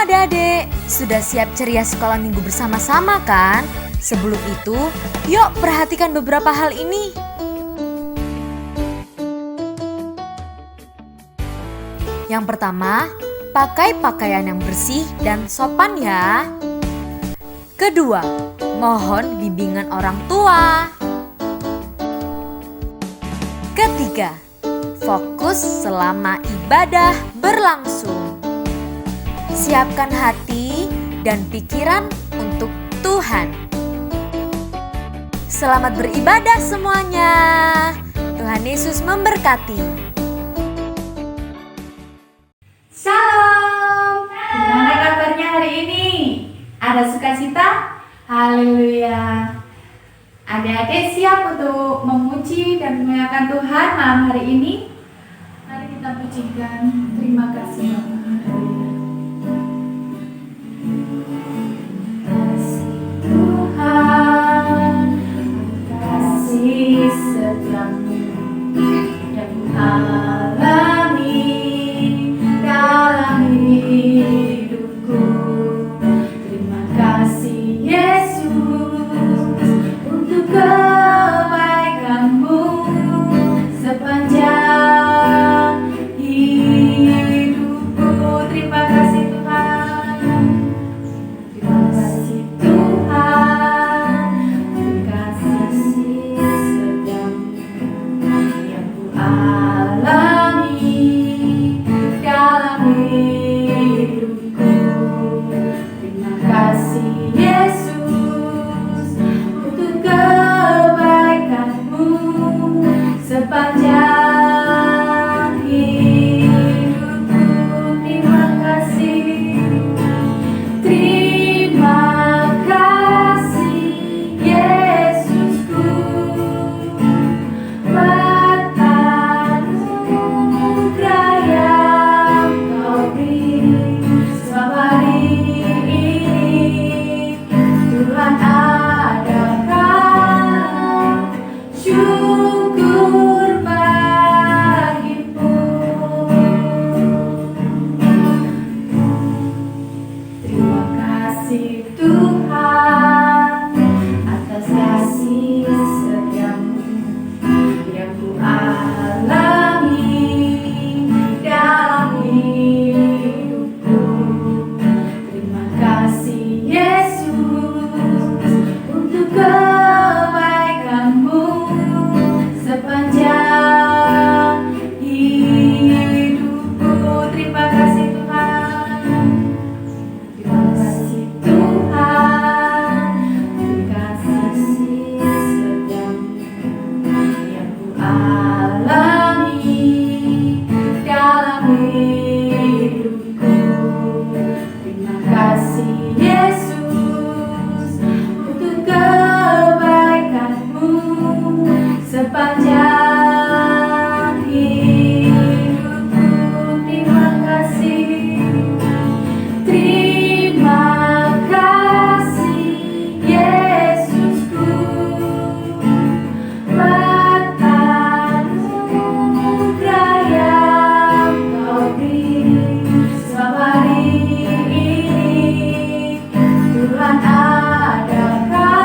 adik-adik, sudah siap ceria sekolah minggu bersama-sama kan? Sebelum itu, yuk perhatikan beberapa hal ini. Yang pertama, pakai pakaian yang bersih dan sopan ya. Kedua, mohon bimbingan orang tua. Ketiga, fokus selama ibadah berlangsung. Siapkan hati dan pikiran untuk Tuhan. Selamat beribadah semuanya. Tuhan Yesus memberkati. Shalom. Gimana kabarnya hari ini? Ada sukacita? Haleluya. Adik-adik siap untuk memuji dan memuliakan Tuhan malam hari ini? Mari kita pujikan. Terima kasih Bapak. Kasih Tuhan, kasih setiamu yang alami dalam hidupku. Terima kasih Yesus untuk kebaikanmu sepanjang hidupku. Terima kasih Tuhan. Terima kasih Tuhan untuk kasih setiamu yang ku alami dalam hidupku. Terima kasih Yesus untuk kebaikanmu sepanjang hidupku. Terima kasih. Terima kasih Yesusku, anugerah yang Kau beri selama hari ini. Tuhan adakan syukur bagimu. Terima kasih Tuhan atas kasih setiamu yang ku alami dalam hidupku. Terima kasih Yesus untuk kebaikanmu sepanjang hidupku. Terima kasih Tuhan. Terima kasih Tuhan untuk kasih setiamu yang ku alami dalam hidupku. Terima kasih Yesus untuk kebaikanmu sepanjang hidupku. Terima kasih. Terima kasih Yesusku, anugerah yang Kau beri selama hari ini. Tuhan adakan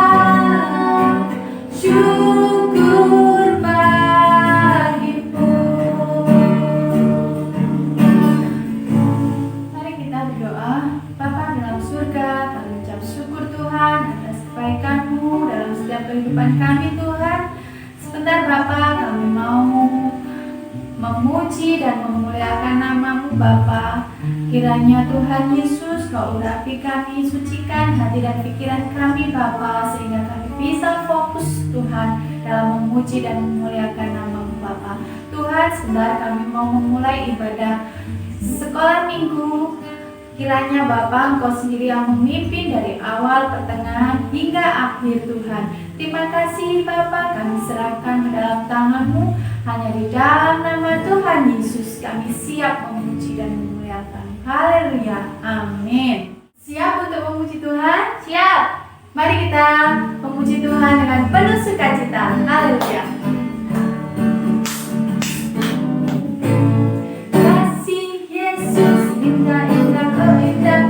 syukur bagimu. Mari kita berdoa. Bapa dalam surga, kami ucap syukur Tuhan atas kebaikan-Mu dalam setiap kehidupan kami Tuhan. Sebentar Bapa, kami mau memuji dan memuliakan nama-Mu Bapa. Kiranya Tuhan Yesus Kau urapi kami, sucikan hati dan pikiran kami Bapa, sehingga kami bisa fokus Tuhan dalam memuji dan memuliakan nama-Mu Bapa. Tuhan, sebentar kami mau memulai ibadah sekolah minggu. Kiranya Bapa Engkau sendiri yang memimpin dari awal, pertengahan, hingga akhir Tuhan. Terima kasih Bapa, kami serahkan ke dalam tangan-Mu. Hanya di dalam nama Tuhan Yesus kami siap memuji dan memuliakan. Haleluya, amin. Siap untuk memuji Tuhan? Siap. Mari kita memuji Tuhan dengan penuh sukacita. Haleluya. Kasih Yesus indah-indah, oh indah.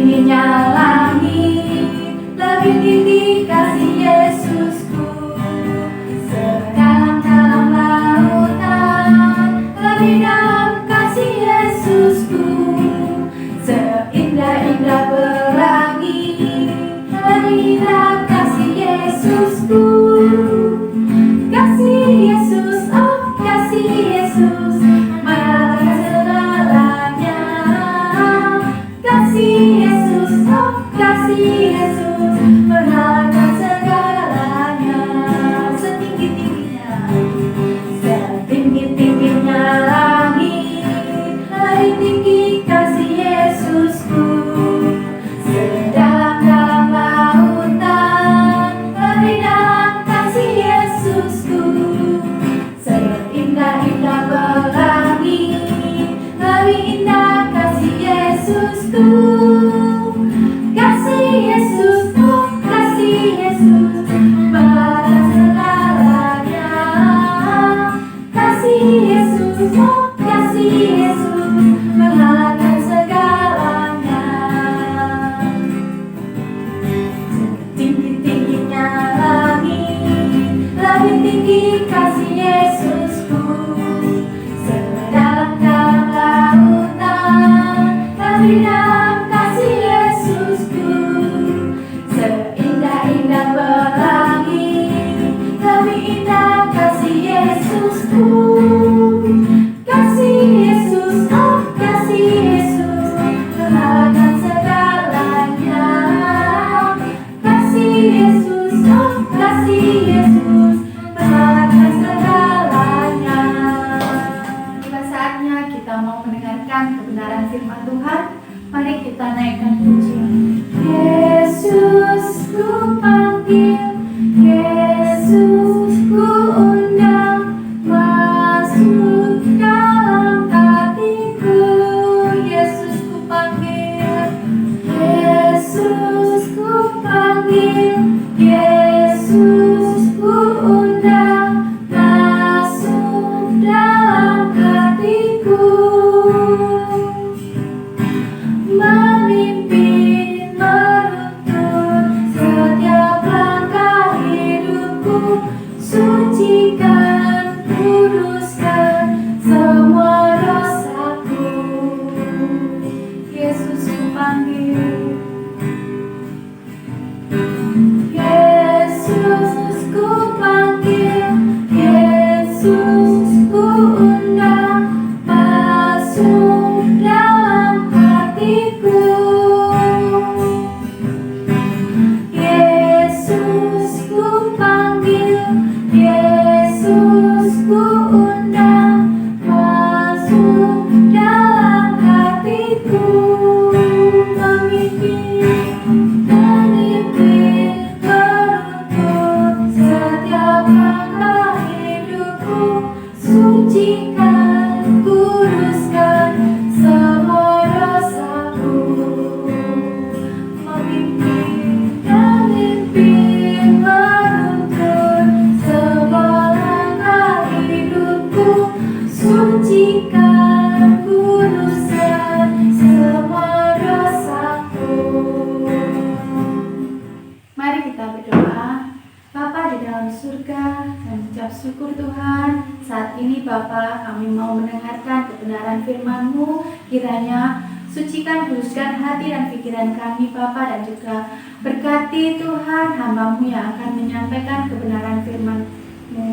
tingginya langit, lebih tinggi kasih Yesusku. Sedalam-dalam lautan, lebih dalam kasih Yesusku. Seindah-indah pelangi, lebih indah kasih Yesusku. Kasih Yesus, oh kasih Yesus, mengalahkan segalanya. Kasih Yesus, oh kasih Yesus, mengalahkan segalanya. Setinggi-tingginya, setinggi-tingginya langit, lebih tinggi kasih Yesusku. Sedalam-dalam lautan, lebih dalam kasih Yesusku. Seindah-indah pelangi, lebih indah kasih Yesusku. Kasih Yesus, oh kasih Yesus, mengalahkan segalanya. Kasih Yesus, oh kasih Yesus, mengalahkan segalanya. Tinggi-tingginya langit, lebih tinggi kasih Yesusku. Sedalam-dalam lautan, lebih dalam kasih Yesusku. Seindah-indah pelangi, lebih indah kasih Yesusku. Kasih Yesus, oh kasih Yesus, mengalahkan segalanya. Kasih Yesus, oh kasih Yesus, mengalahkan segalanya. Tiba saatnya kita mau mendengarkan kebenaran firman Tuhan. Mari kita naikkan pujian. Yesus ku panggil, Yesus ku undang, masuk dalam hatiku. Yesus ku panggil, Yesus ku panggil, Yesus ku undang, masuk dalam hatiku. Memimpin, menuntun setiap langkah hidupku. Sucikan, kuduskan semua dosaku. Yesus ku panggil, Yesus ku panggil, Yesus ku undang, masuk dalam hatiku. Yesus ku panggil, Yesus ku undang, masuk dalam hatiku. Memimpin, menuntun setiap langkah hidupku. Sucikan, kuduskan semua dosaku. Memimpin, menuntun semua langkah hidupku. Sucikan, kuduskan semua dosaku. Mari kita berdoa. Bapa di dalam surga, kami ucap syukur Tuhan. Saat ini Bapa, kami mau mendengarkan kebenaran firman-Mu. Kiranya sucikan, kuduskan hati dan pikiran kami Bapa, dan juga berkati Tuhan hamba-Mu yang akan menyampaikan kebenaran firman-Mu.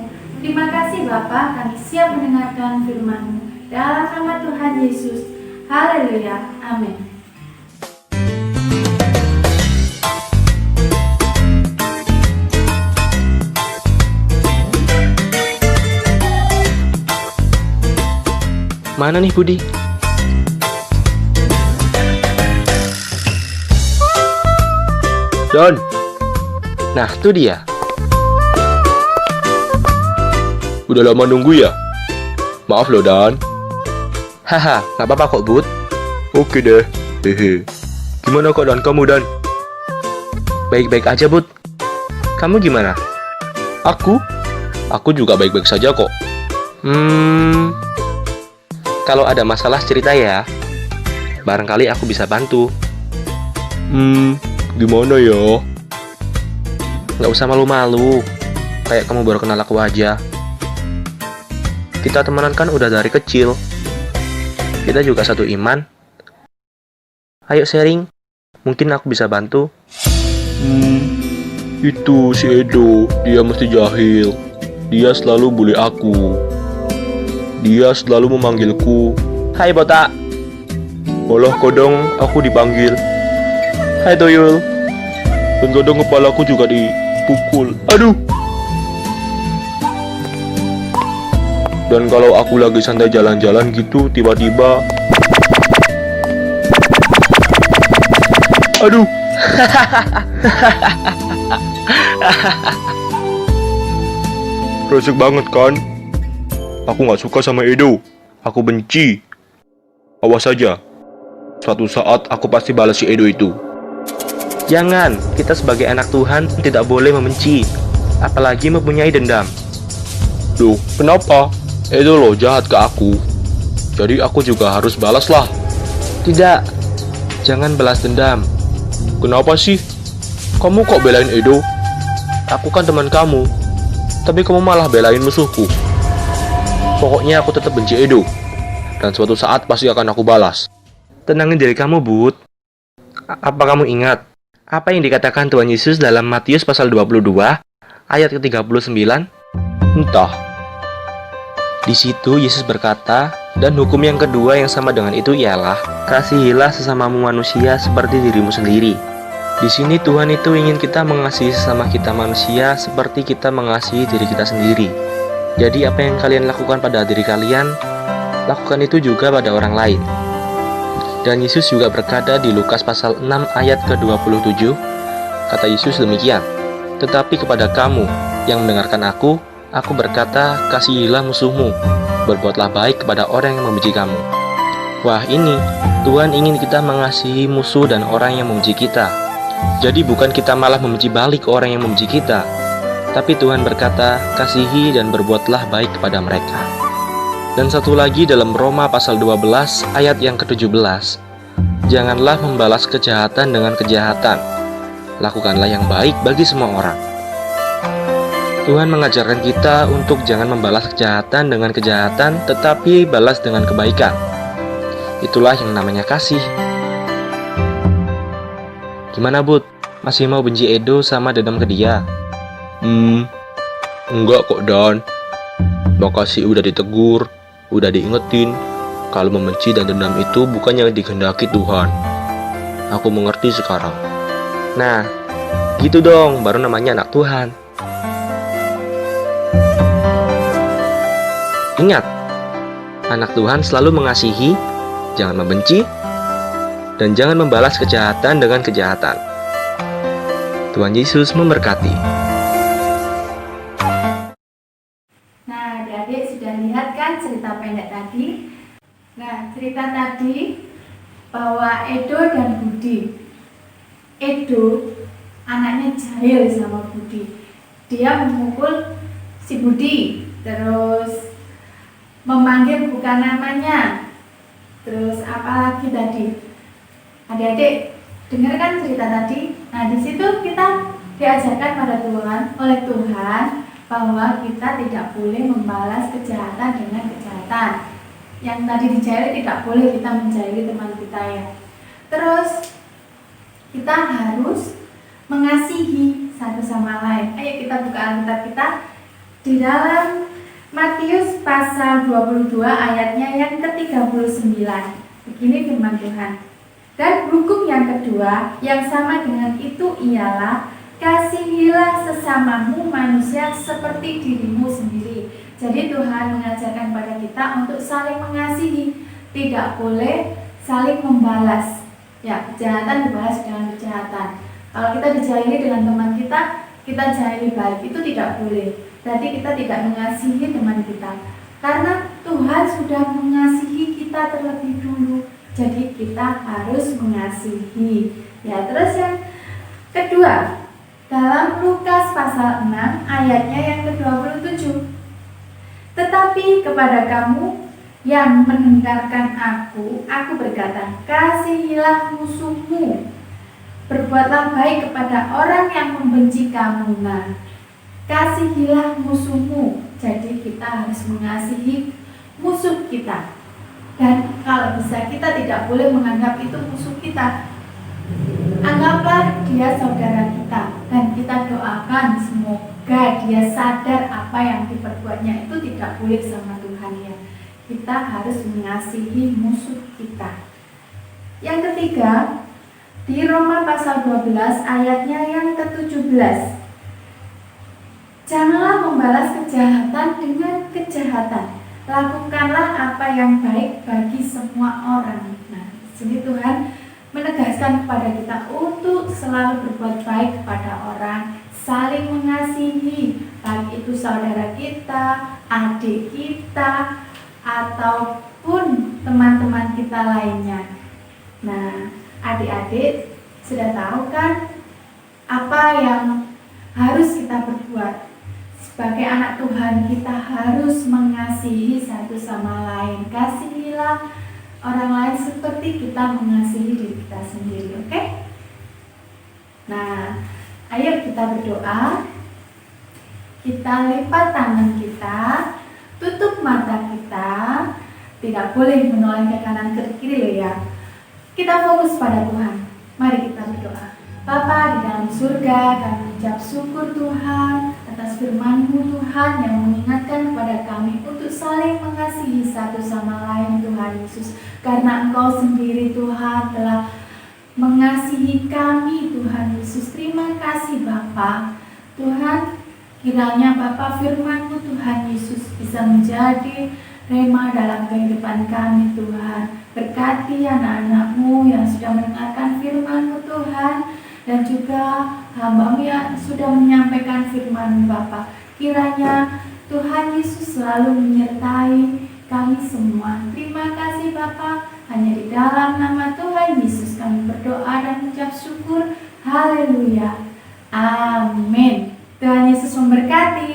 Terima kasih Bapa, kami siap mendengarkan firman-Mu. Dalam nama Tuhan Yesus. Haleluya. Amin. Mana nih Budi? Don. Nah, itu dia. Udah lama nunggu ya? Maaf loh, Dan. Haha, nggak apa-apa kok, Bud. Oke deh. Hehe. Gimana keadaan kamu, Dan? Baik-baik aja, Bud. Kamu gimana? Aku juga baik-baik saja kok. Kalau ada masalah cerita ya. Barangkali aku bisa bantu. Gimana ya? Nggak usah malu-malu. Kayak kamu baru kenal aku aja. Kita temenan kan udah dari kecil. Kita juga satu iman. Ayo sharing. Mungkin aku bisa bantu. Itu si Edo, dia mesti jahil. Dia selalu bully aku. Dia selalu memanggilku. Hai botak. Malah kadang aku dipanggil. Hai Toyul. Dan kadang kepalaku juga dipukul. Aduh. Dan kalau aku lagi santai jalan-jalan gitu, tiba-tiba aduh. Resek banget kan? Aku gak suka sama Edo. Aku benci. Awas saja. Suatu saat aku pasti balas si Edo itu. Jangan, kita sebagai anak Tuhan tidak boleh membenci, apalagi mempunyai dendam. Duh, kenapa? Edo loh jahat ke aku. Jadi aku juga harus balas lah. Tidak, jangan balas dendam. Kenapa sih? Kamu kok belain Edo? Aku kan teman kamu. Tapi kamu malah belain musuhku. Pokoknya aku tetap benci Edo. Dan suatu saat pasti akan aku balas. Tenangin diri kamu, Bud. Apa kamu ingat apa yang dikatakan Tuhan Yesus dalam Matius pasal 22 ayat ke-39? Entah. Di situ Yesus berkata, dan hukum yang kedua yang sama dengan itu ialah, kasihilah sesamamu manusia seperti dirimu sendiri. Di sini Tuhan itu ingin kita mengasihi sesama kita manusia seperti kita mengasihi diri kita sendiri. Jadi apa yang kalian lakukan pada diri kalian, lakukan itu juga pada orang lain. Dan Yesus juga berkata di Lukas pasal 6 ayat ke-27, kata Yesus demikian, tetapi kepada kamu yang mendengarkan aku berkata, kasihilah musuhmu, berbuatlah baik kepada orang yang membenci kamu. Wah ini, Tuhan ingin kita mengasihi musuh dan orang yang membenci kita. Jadi bukan kita malah membenci balik orang yang membenci kita, tapi Tuhan berkata, kasihi dan berbuatlah baik kepada mereka. Dan satu lagi dalam Roma pasal 12 ayat yang ke-17, janganlah membalas kejahatan dengan kejahatan, lakukanlah yang baik bagi semua orang. Tuhan mengajarkan kita untuk jangan membalas kejahatan dengan kejahatan, tetapi balas dengan kebaikan. Itulah yang namanya kasih. Gimana, Bud? Masih mau benci Edo sama dendam ke dia? Enggak kok, Dan. Makasih udah ditegur, udah diingetin. Kalau membenci dan dendam itu bukan yang dikehendaki Tuhan. Aku mengerti sekarang. Nah, gitu dong, baru namanya anak Tuhan. Ingat, anak Tuhan selalu mengasihi, jangan membenci, dan jangan membalas kejahatan dengan kejahatan. Tuhan Yesus memberkati. Nah, adik-adik sudah lihat kan cerita pendek tadi? Nah, cerita tadi bahwa Edo dan Budi. Edo anaknya jahil sama Budi. Dia memukul si Budi, terus memanggil bukan namanya. Terus apa lagi tadi? Adik-adik dengarkan cerita tadi. Nah, di situ kita diajarkan pada Tuhan oleh Tuhan bahwa kita tidak boleh membalas kejahatan dengan kejahatan. Yang tadi dijahili tidak boleh kita menjahili teman kita ya. Terus kita harus mengasihi satu sama lain. Ayo kita buka Alkitab kita di dalam Matius pasal 22 ayatnya yang ke-39. Begini firman Tuhan. Dan hukum yang kedua yang sama dengan itu ialah, kasihilah sesamamu manusia seperti dirimu sendiri. Jadi Tuhan mengajarkan pada kita untuk saling mengasihi, tidak boleh saling membalas. Ya, kejahatan dibalas dengan kejahatan. Kalau kita dijahili dengan teman kita jahili balik, itu tidak boleh. Berarti kita tidak mengasihi teman kita. Karena Tuhan sudah mengasihi kita terlebih dulu. Jadi kita harus mengasihi. Ya, terus yang kedua, dalam Lukas pasal 6 ayatnya yang ke-27. Tetapi kepada kamu yang mendengarkan aku berkata, kasihilah musuhmu, berbuatlah baik kepada orang yang membenci kamu. Nah, kasihilah musuhmu. Jadi kita harus mengasihi musuh kita. Dan kalau bisa kita tidak boleh menganggap itu musuh kita. Anggaplah dia saudara kita dan kita doakan semoga dia sadar apa yang diperbuatnya itu tidak boleh sama Tuhan ya. Kita harus mengasihi musuh kita. Yang ketiga, di Roma pasal 12 ayatnya yang ke-17. Janganlah membalas kejahatan dengan kejahatan. Lakukanlah apa yang baik bagi semua orang. Nah, di sini Tuhan menegaskan kepada kita untuk selalu berbuat baik kepada orang, saling mengasihi, baik itu saudara kita, adik kita, ataupun teman-teman kita lainnya. Nah, adik-adik sudah tahu kan apa yang harus kita perbuat? Sebagai anak Tuhan kita harus mengasihi satu sama lain. Kasihilah orang lain seperti kita mengasihi diri kita sendiri, oke? Nah, ayo kita berdoa. Kita lipat tangan kita, tutup mata kita, tidak boleh menoleh ke kanan ke kiri loh ya. Kita fokus pada Tuhan. Mari kita berdoa. Bapa di dalam surga, kami ucap syukur Tuhan atas firman-Mu Tuhan yang mengingatkan kepada kami untuk saling mengasihi satu sama lain Tuhan Yesus. Karena Engkau sendiri Tuhan telah mengasihi kami Tuhan Yesus. Terima kasih Bapa. Tuhan, kiranya Bapa firman-Mu Tuhan Yesus bisa menjadi rema dalam kehidupan kami Tuhan. Berkati anak-anak-Mu yang sudah mendengarkan firman-Mu Tuhan, dan juga hamba-Mu yang sudah menyampaikan firman-Mu Bapa. Kiranya Tuhan Yesus selalu menyertai kami semua. Terima kasih Bapa. Hanya di dalam nama Tuhan Yesus kami berdoa dan mengucap syukur. Haleluya. Amin. Tuhan Yesus memberkati.